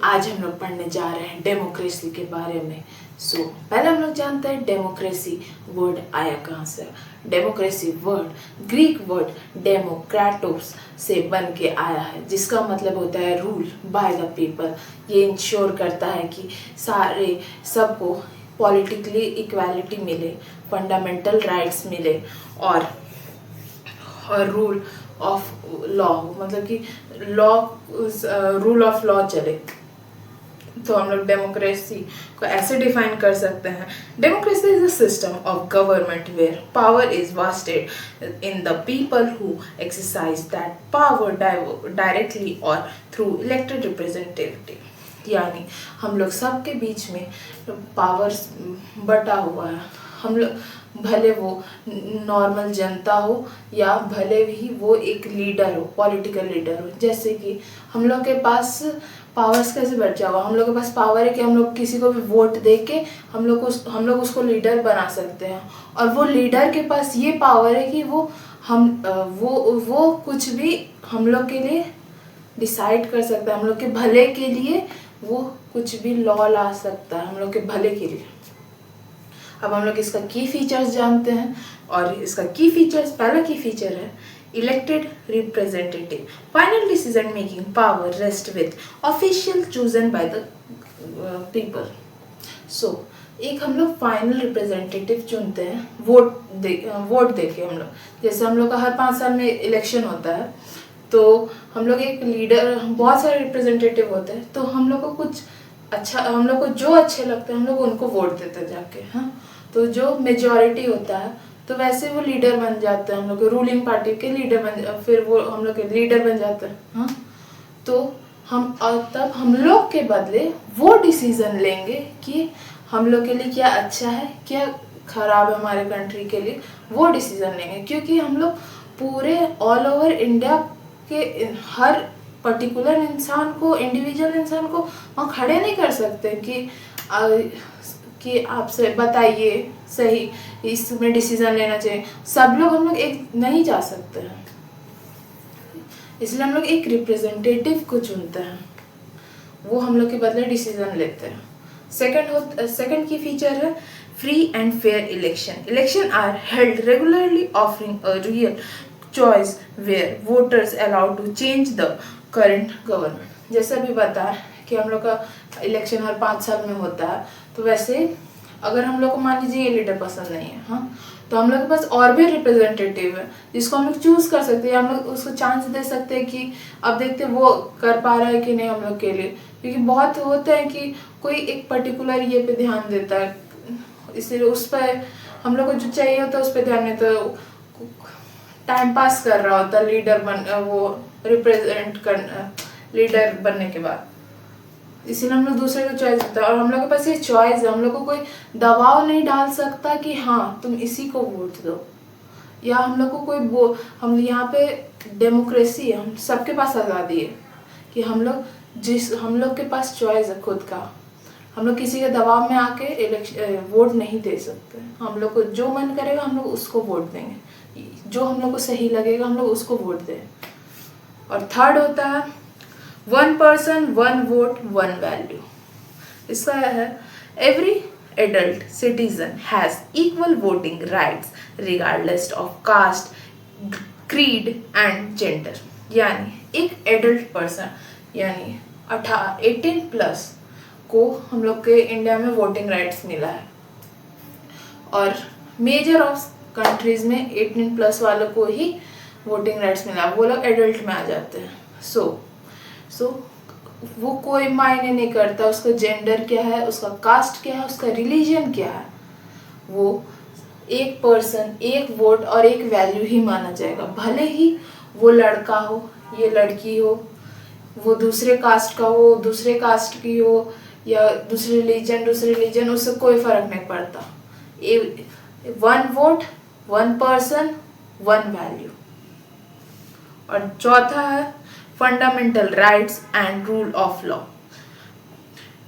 आज हम लोग पढ़ने जा रहे हैं डेमोक्रेसी के बारे में। पहले हम लोग जानते हैं डेमोक्रेसी वर्ड आया कहाँ से। डेमोक्रेसी वर्ड ग्रीक वर्ड डेमोक्रेटोस से बन के आया है, जिसका मतलब होता है रूल बाय द पीपल। ये इंश्योर करता है कि सबको पॉलिटिकली इक्वालिटी मिले, फंडामेंटल राइट्स मिले और रूल ऑफ लॉ, मतलब कि रूल ऑफ लॉ चले। तो हम लोग डेमोक्रेसी को ऐसे डिफाइन कर सकते हैं। Democracy is a system of government where power is vested in the people who exercise that power directly और थ्रू इलेक्टेड रिप्रेजेंटेटिव। यानी हम लोग सबके बीच में पावर्स बटा हुआ है। हम लोग भले वो नॉर्मल जनता हो या भले ही वो एक लीडर हो, पॉलिटिकल लीडर हो। जैसे कि हम लोग के पास पावर्स कैसे बचा हुआ, हम लोग के पास पावर है कि हम लोग किसी को भी वोट दे के हम लोग उसको लीडर बना सकते हैं। और वो लीडर के पास ये पावर है कि वो कुछ भी हम लोग के लिए डिसाइड कर सकता है, हम लोग के भले के लिए वो कुछ भी लॉ ला सकता है हम लोग के भले के लिए। अब हम लोग इसका की फीचर्स जानते हैं, और इसका की फीचर्स, पहला की फीचर है elected representative. Final decision making power rest with official chosen by the people. एक हम लोग फाइनल रिप्रेजेंटेटिव चुनते हैं वोट दे के। हम लोग जैसे हम लोग का हर 5 साल में इलेक्शन होता है, तो हम लोग एक लीडर, बहुत सारे रिप्रेजेंटेटिव होते हैं, तो हम लोग को कुछ अच्छा, हम लोग को जो अच्छे लगते हैं हम लोग उनको वोट देते हैं जाके। हाँ, तो जो मेजॉरिटी होता है तो वैसे वो लीडर बन जाते हैं, हम लोग रूलिंग पार्टी के लीडर फिर वो हम लोग के लीडर बन जाते हैं। हाँ, तो तब हम लोग के बदले वो डिसीजन लेंगे कि हम लोग के लिए क्या अच्छा है, क्या खराब है हमारे कंट्री के लिए, वो डिसीजन लेंगे। क्योंकि हम लोग पूरे ऑल ओवर इंडिया के हर पर्टिकुलर इंसान को, इंडिविजुअल इंसान को वहाँ खड़े नहीं कर सकते कि आपसे बताइए सही इसमें डिसीजन लेना चाहिए। सब लोग हम लोग एक नहीं जा सकते हैं, इसलिए हम लोग एक रिप्रेजेंटेटिव को चुनते हैं, वो हम लोग के बदले डिसीजन लेते हैं। सेकंड की फीचर है free and fair election. Election are held regularly offering a real choice where voters allowed to change the current government. जैसे अभी बताया कि हम लोग का इलेक्शन हर 5 साल में होता है, तो वैसे अगर हम लोग को मान लीजिए ये लीडर पसंद नहीं है, हाँ, तो हम लोग के पास और भी रिप्रेजेंटेटिव है जिसको हम लोग चूज कर सकते हैं। हम लोग उसको चांस दे सकते हैं कि अब देखते हैं वो कर पा रहा है कि नहीं हम लोग के लिए। क्योंकि बहुत होता है कि कोई एक पर्टिकुलर ये पे ध्यान देता है, इसलिए उस पर हम लोग को जो चाहिए होता है उस पर ध्यान नहीं, तो टाइम पास कर रहा होता लीडर बनने के बाद। इसीलिए हम लोग दूसरे को चॉइस देता है, और हम लोग के पास ये चॉइस है, हम लोग को कोई दबाव नहीं डाल सकता कि हाँ तुम इसी को वोट दो, या हम लोग को हम यहाँ पे डेमोक्रेसी है, हम सबके पास आज़ादी है कि हम लोग के पास चॉइस है खुद का। हम लोग किसी के दबाव में आके वोट नहीं दे सकते। हम लोग को जो मन करेगा हम लोग उसको वोट देंगे, जो हम लोग को सही लगेगा हम लोग उसको वोट दें। और थर्ड होता है 1 person 1 vote 1 value। इसका है every adult citizen has equal voting rights regardless of caste, creed and gender. यानी एक एडल्ट पर्सन यानी 18 प्लस को हम लोग के इंडिया में वोटिंग राइट्स मिला है, और मेजर ऑफ कंट्रीज में 18 प्लस वालों को ही वोटिंग राइट्स मिला है, वो लोग एडल्ट में आ जाते हैं। सो वो कोई मायने नहीं करता उसका जेंडर क्या है, उसका कास्ट क्या है, उसका रिलीजन क्या है, वो एक पर्सन एक वोट और एक वैल्यू ही माना जाएगा। भले ही वो लड़का हो, ये लड़की हो, वो दूसरे कास्ट का हो, दूसरे कास्ट की हो, या दूसरे रिलीजन, उससे कोई फर्क नहीं पड़ता। 1 वोट 1 पर्सन 1 वैल्यू। और चौथा है fundamental rights and rule of law,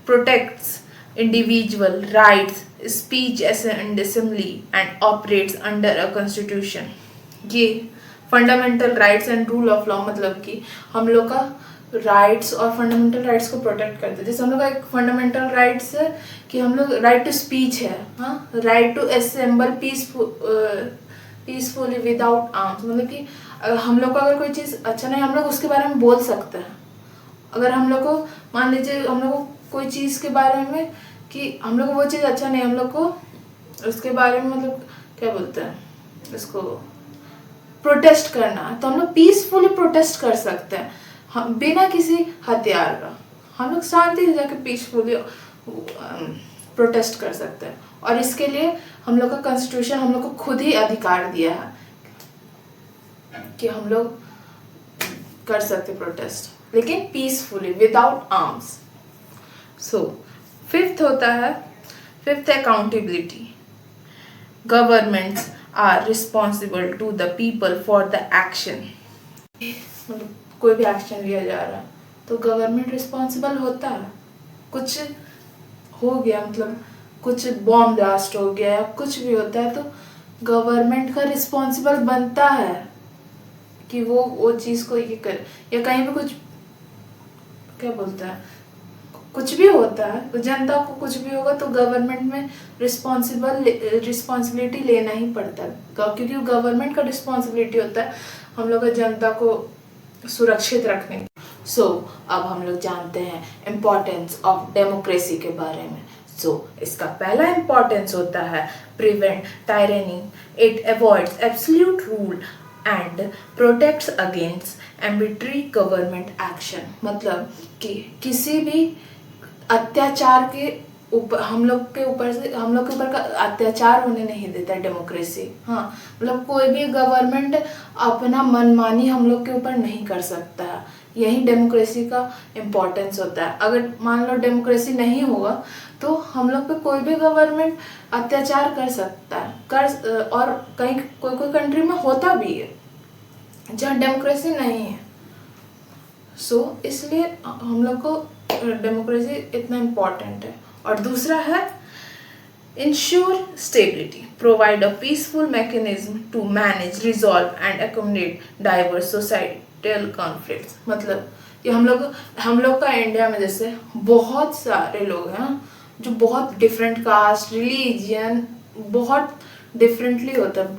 protects individual rights, speech and assembly and operates under a constitution। ये fundamental rights and rule of law मतलब कि हम लोग का राइट्स और फंडामेंटल राइट्स को प्रोटेक्ट करते हैं। जैसे हम लोग का एक फंडामेंटल राइट्स है कि हम लोग राइट टू स्पीच है, हाँ, right to assemble peacefully without arms, मतलब कि हम लोग को अगर कोई चीज़ अच्छा नहीं, हम लोग उसके बारे में बोल सकते हैं। अगर हम लोग को मान लीजिए हम लोग को कोई चीज़ के बारे में कि हम लोग को वो चीज़ अच्छा नहीं, हम लोग को उसके बारे में मतलब क्या बोलते हैं इसको, प्रोटेस्ट करना है, तो हम लोग पीसफुली प्रोटेस्ट कर सकते हैं, हम बिना किसी हथियार का हम लोग शांति से जाकर पीसफुली प्रोटेस्ट कर सकते हैं। और इसके लिए हम लोग का कॉन्स्टिट्यूशन हम लोग को खुद ही अधिकार दिया है कि हम लोग कर सकते प्रोटेस्ट, लेकिन peacefully without arms. So fifth होता है, fifth accountability. Governments are responsible to the people for the action. मतलब कोई भी एक्शन लिया जा रहा है तो गवर्नमेंट रिस्पॉन्सिबल होता है। कुछ हो गया, मतलब कुछ बॉम्ब ब्लास्ट हो गया या कुछ भी होता है तो गवर्नमेंट का रिस्पॉन्सिबल बनता है कि वो चीज़ को ये कर, या कहीं पे कुछ क्या बोलता है, कुछ भी होता है तो जनता को कुछ भी होगा तो गवर्नमेंट में रिस्पॉन्सिबिलिटी लेना ही पड़ता है, क्योंकि गवर्नमेंट का रिस्पॉन्सिबिलिटी होता है हम लोग का जनता को सुरक्षित रखने। सो अब हम लोग जानते हैं इम्पोर्टेंस ऑफ डेमोक्रेसी के बारे में। इसका पहला इम्पोर्टेंस होता है prevent tyranny, it avoids absolute rule and protects against arbitrary government action. मतलब कि किसी भी अत्याचार के ऊपर हम लोग के ऊपर का अत्याचार होने नहीं देता है डेमोक्रेसी। हाँ, मतलब कोई भी गवर्नमेंट अपना मनमानी हम लोग के ऊपर नहीं कर सकता है, यही डेमोक्रेसी का इम्पोर्टेंस होता है। अगर मान लो डेमोक्रेसी नहीं होगा तो हम लोग पे कोई भी गवर्नमेंट अत्याचार कर सकता है, और कहीं कोई कंट्री में होता भी है जहाँ डेमोक्रेसी नहीं है। इसलिए हम लोग को डेमोक्रेसी इतना इम्पोर्टेंट है। और दूसरा है ensure stability, provide a peaceful mechanism to manage, resolve and accommodate diverse societal conflicts. मतलब कि हम लोग का इंडिया में जैसे बहुत सारे लोग हैं जो बहुत डिफरेंट कास्ट, रिलीजियन, बहुत डिफरेंटली होता है,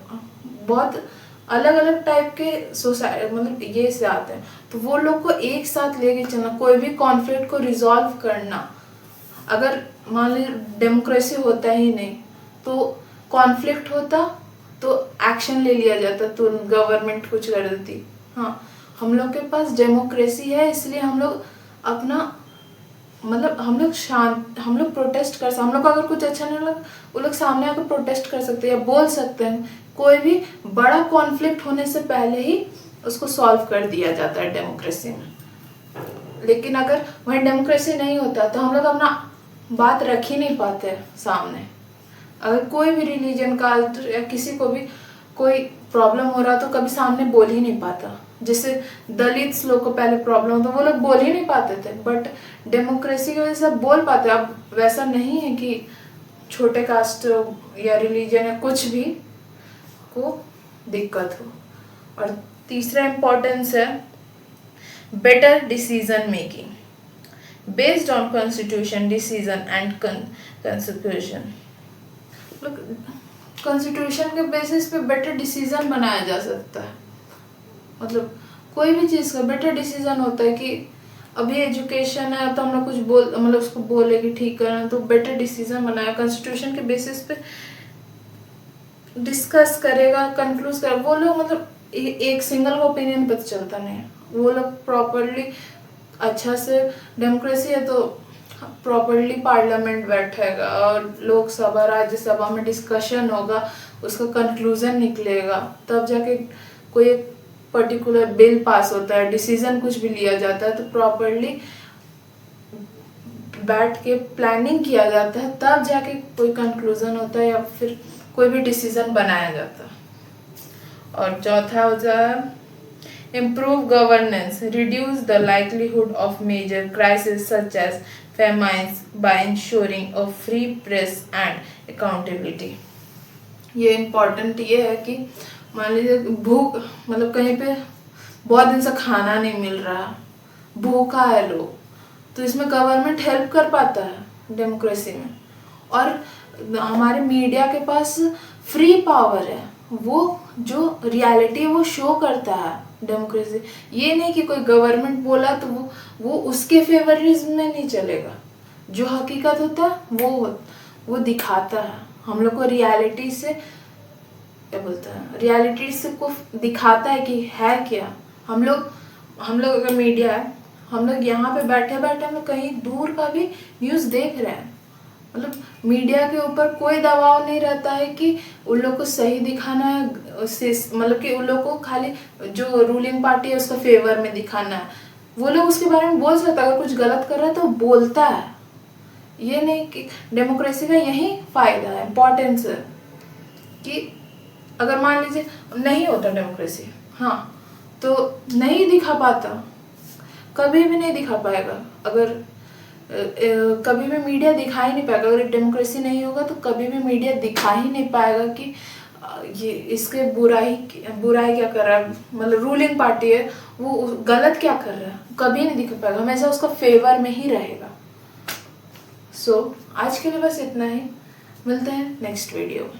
बहुत अलग अलग टाइप के सोसाइटी मतलब ये से आते हैं, तो वो लोग को एक साथ लेके चलना, कोई भी कॉन्फ्लिक्ट को रिजॉल्व करना। अगर मान लीजिए डेमोक्रेसी होता ही नहीं तो कॉन्फ्लिक्ट होता तो एक्शन ले लिया जाता, तो गवर्नमेंट कुछ कर देती। हाँ, हम लोग के पास डेमोक्रेसी है इसलिए हम लोग अपना मतलब हम लोग प्रोटेस्ट कर सकते, हम लोग को अगर कुछ अच्छा नहीं लगा वो लोग सामने आकर प्रोटेस्ट कर सकते हैं या बोल सकते हैं। कोई भी बड़ा कॉन्फ्लिक्ट होने से पहले ही उसको सॉल्व कर दिया जाता है डेमोक्रेसी में। लेकिन अगर वहीं डेमोक्रेसी नहीं होता तो हम लोग अपना बात रख ही नहीं पाते सामने। अगर कोई भी रिलीजन का या किसी को भी कोई प्रॉब्लम हो रहा तो कभी सामने बोल ही नहीं पाता। जैसे दलित लोग को पहले प्रॉब्लम होता वो लोग बोल ही नहीं पाते थे, बट डेमोक्रेसी की वजह से बोल पाते। अब वैसा नहीं है कि छोटे कास्ट या रिलीजन या कुछ भी को दिक्कत हो। और तीसरा इम्पोर्टेंस है better decision making based on constitution decision and consequence. Constitution के बेसिस पे बेटर डिसीजन बनाया जा सकता है। मतलब कोई भी चीज़ का बेटर डिसीजन होता है कि अभी एजुकेशन है तो हम लोग कुछ मतलब उसको बोले कि ठीक करना, तो बेटर डिसीजन बनाया कॉन्स्टिट्यूशन के बेसिस पे डिस्कस करेगा, कंक्लूड करेगा। वो लोग मतलब एक सिंगल ओपिनियन पता चलता नहीं है, वो लोग प्रॉपरली अच्छा से डेमोक्रेसी है तो प्रॉपरली पार्लियामेंट बैठेगा और लोकसभा राज्यसभा में डिस्कशन होगा, उसका कंक्लूजन निकलेगा, तब जाके कोई एक पर्टिकुलर बिल पास होता है, डिसीजन कुछ भी लिया जाता है तो प्रॉपरली बैठ के प्लानिंग किया जाता है, तब जाके कोई कंक्लूजन होता है या फिर कोई भी डिसीजन बनाया जाता है। और चौथा होता है improve governance, reduce the likelihood of major crises such as famines by ensuring a free press and accountability। ये इम्पोर्टेंट ये है कि मान लीजिए भूख मतलब कहीं पे बहुत दिन से खाना नहीं मिल रहा, भूखा है लोग, तो इसमें गवर्नमेंट हेल्प कर पाता है डेमोक्रेसी में। और हमारे मीडिया के पास फ्री पावर है, वो जो रियलिटी है वो शो करता है डेमोक्रेसी। ये नहीं कि कोई गवर्नमेंट बोला तो वो उसके फेवरिज्म में नहीं चलेगा, जो हकीकत होता है वो दिखाता है हम लोग को, रियलिटी से क्या बोलता है, रियलिटी से को दिखाता है कि है क्या। हम लोग अगर मीडिया है, हम लोग यहाँ पे बैठे बैठे हम लोग कहीं दूर का भी न्यूज़ देख रहे हैं। मतलब मीडिया के ऊपर कोई दबाव नहीं रहता है कि उन लोग को सही दिखाना है, मतलब कि उन लोग को खाली जो रूलिंग पार्टी है उसका फेवर में दिखाना है। वो लोग उसके बारे में बोल सकता है, अगर कुछ गलत कर रहा है तो बोलता है। ये नहीं कि डेमोक्रेसी का यही फायदा है, इम्पोर्टेंस है कि अगर मान लीजिए नहीं होता डेमोक्रेसी, हाँ, तो नहीं दिखा पाता, कभी भी नहीं दिखा पाएगा। अगर कभी भी मीडिया दिखा ही नहीं पाएगा, अगर डेमोक्रेसी नहीं होगा तो कभी भी मीडिया दिखा ही नहीं पाएगा कि ये इसके बुराई क्या कर रहा है, मतलब रूलिंग पार्टी है वो गलत क्या कर रहा है, कभी नहीं दिखा पाएगा, हमेशा उसका फेवर में ही रहेगा। सो आज के लिए बस इतना ही, मिलते हैं नेक्स्ट वीडियो में।